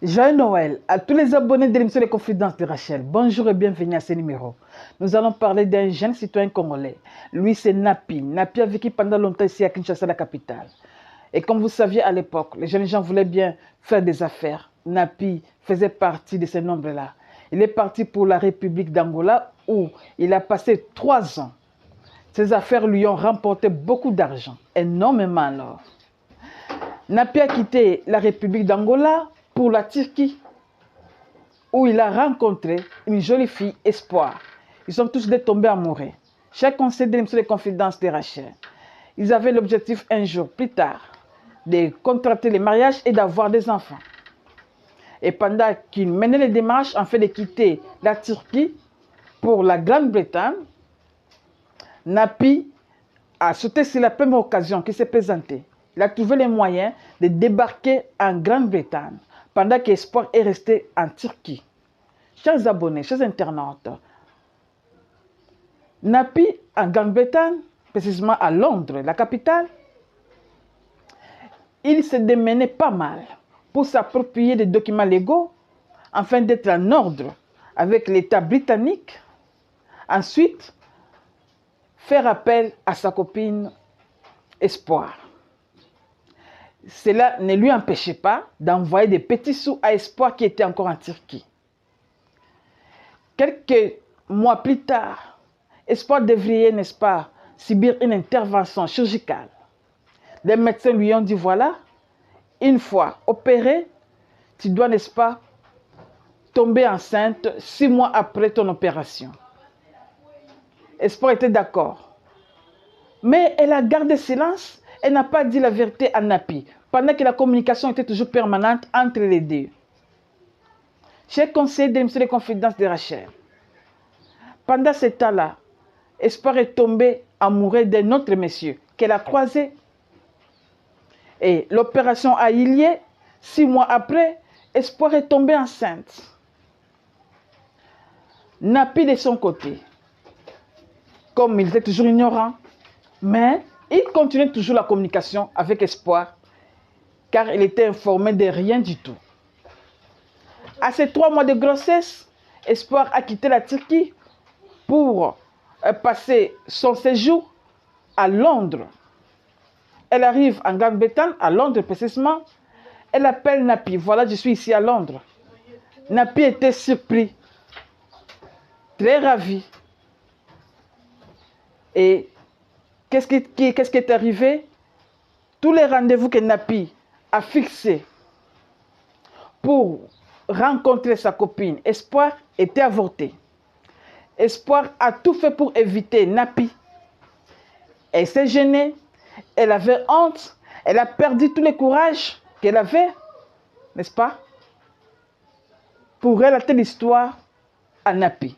Joyeux Noël à tous les abonnés de l'émission Les Confidences de Rachel. Bonjour et bienvenue à ce numéro. Nous allons parler d'un jeune citoyen congolais. Lui, c'est Napi. Napi a vécu pendant longtemps ici à Kinshasa, la capitale. Et comme vous saviez à l'époque, les jeunes gens voulaient bien faire des affaires. Napi faisait partie de ces nombres-là. Il est parti pour la République d'Angola où il a passé 3 ans. Ses affaires lui ont rapporté beaucoup d'argent, énormément alors. Napi a quitté la République d'Angola pour la Turquie, où il a rencontré une jolie fille, Espoir. Ils sont tous deux tombés amoureux. Chacun sait de l'émission Les Confidences de Rachel. Ils avaient l'objectif un jour plus tard de contracter les mariages et d'avoir des enfants. Et pendant qu'ils menaient les démarches en fait de quitter la Turquie pour la Grande-Bretagne, Napi a sauté sur la première occasion qui s'est présentée. Il a trouvé les moyens de débarquer en Grande-Bretagne pendant qu'Espoir est resté en Turquie. Chers abonnés, chers internautes, Napi en Grande-Bretagne, précisément à Londres, la capitale, il se démenait pas mal pour s'approprier des documents légaux afin d'être en ordre avec l'État britannique. Ensuite, faire appel à sa copine Espoir. Cela ne lui empêchait pas d'envoyer des petits sous à Espoir qui était encore en Turquie. Quelques mois plus tard, Espoir devrait, n'est-ce pas, subir une intervention chirurgicale. Les médecins lui ont dit, voilà, une fois opéré, tu dois, n'est-ce pas, tomber enceinte 6 mois après ton opération. Espoir était d'accord. Mais elle a gardé silence. Elle n'a pas dit la vérité à Napi, pendant que la communication était toujours permanente entre les deux. J'ai conseillé de l'émission Les Confidences de Rachel. Pendant ce temps-là, Espoir est tombé amoureux d'un autre monsieur qu'elle a croisé. Et l'opération a eu lieu. 6 mois après, Espoir est tombée enceinte. Napi de son côté, comme il était toujours ignorant, mais il continuait toujours la communication avec Espoir, car il était informé de rien du tout. À ces 3 mois de grossesse, Espoir a quitté la Turquie pour passer son séjour à Londres. Elle arrive en Grande-Bretagne, à Londres précisément. Elle appelle Napi. Voilà, je suis ici à Londres. Napi était surpris, très ravi. Et qu'est-ce qui est arrivé? Tous les rendez-vous que Napi a fixés pour rencontrer sa copine Espoir étaient avortés. Espoir a tout fait pour éviter Napi. Elle s'est gênée, elle avait honte, elle a perdu tout le courage qu'elle avait, n'est-ce pas, pour relater l'histoire à Napi.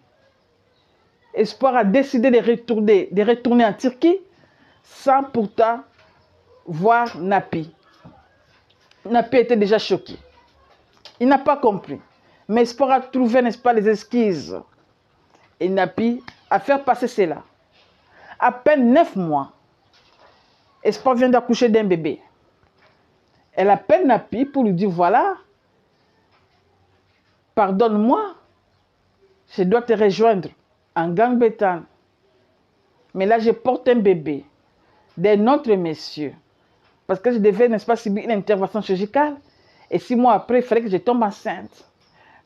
Espoir a décidé de retourner en Turquie sans pourtant voir Napi. Napi était déjà choqué. Il n'a pas compris. Mais Espoir a trouvé, n'est-ce pas, les excuses. Et Napi a fait passer cela. À peine 9 mois, Espoir vient d'accoucher d'un bébé. Elle appelle Napi pour lui dire, voilà, pardonne-moi, je dois te rejoindre en Grande-Bretagne. Mais là, je porte un bébé d'un autre monsieur. Parce que je devais, n'est-ce pas, subir une intervention chirurgicale. Et 6 mois après, il fallait que je tombe enceinte.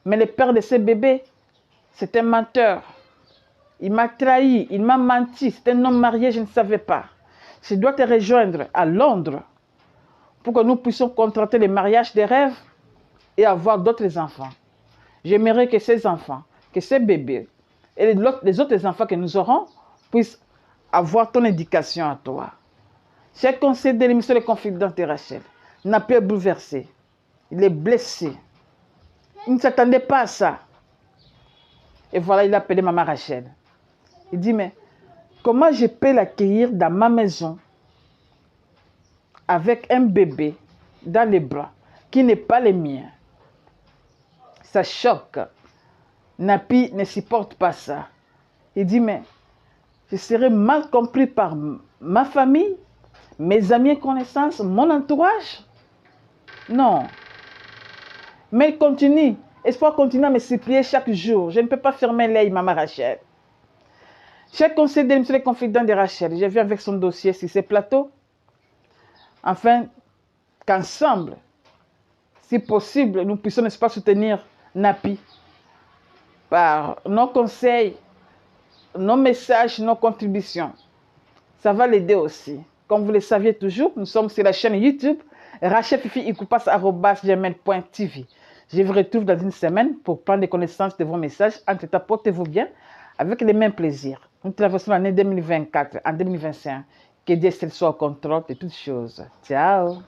Mais le père de ce bébé, c'est un menteur. Il m'a trahi, il m'a menti. C'est un homme marié, je ne savais pas. Je dois te rejoindre à Londres pour que nous puissions contracter les mariages des rêves et avoir d'autres enfants. J'aimerais que ces enfants, que ces bébés et les autres enfants que nous aurons puissent avoir ton éducation à toi. J'ai conseillé de l'émission Les Confidences de Rachel. Napi est bouleversé. Il est blessé. Il ne s'attendait pas à ça. Et voilà, il a appelé maman Rachel. Il dit, mais comment je peux l'accueillir dans ma maison avec un bébé dans les bras qui n'est pas le mien? Ça choque. Napi ne supporte pas ça. Il dit, mais je serai mal compris par ma famille, mes amis et connaissances, mon entourage. Non. Mais continue. Espoir continue à me supplier chaque jour. Je ne peux pas fermer l'œil, maman Rachel. Chers conseils de l'émission Les Confidents de Rachel, je viens avec son dossier sur ces plateaux, afin qu'ensemble, si possible, nous puissions, n'est-ce pas, soutenir Napi par nos conseils, nos messages, nos contributions. Ça va l'aider aussi. Comme vous le saviez toujours, nous sommes sur la chaîne YouTube rachelfifi-ikupas@gmail.tv. Je vous retrouve dans une semaine pour prendre connaissance de vos messages. Entre-temps, portez-vous bien avec les mêmes plaisirs. Nous traversons l'année 2024 en 2025. Que Dieu soit au contrôle de toutes choses. Ciao.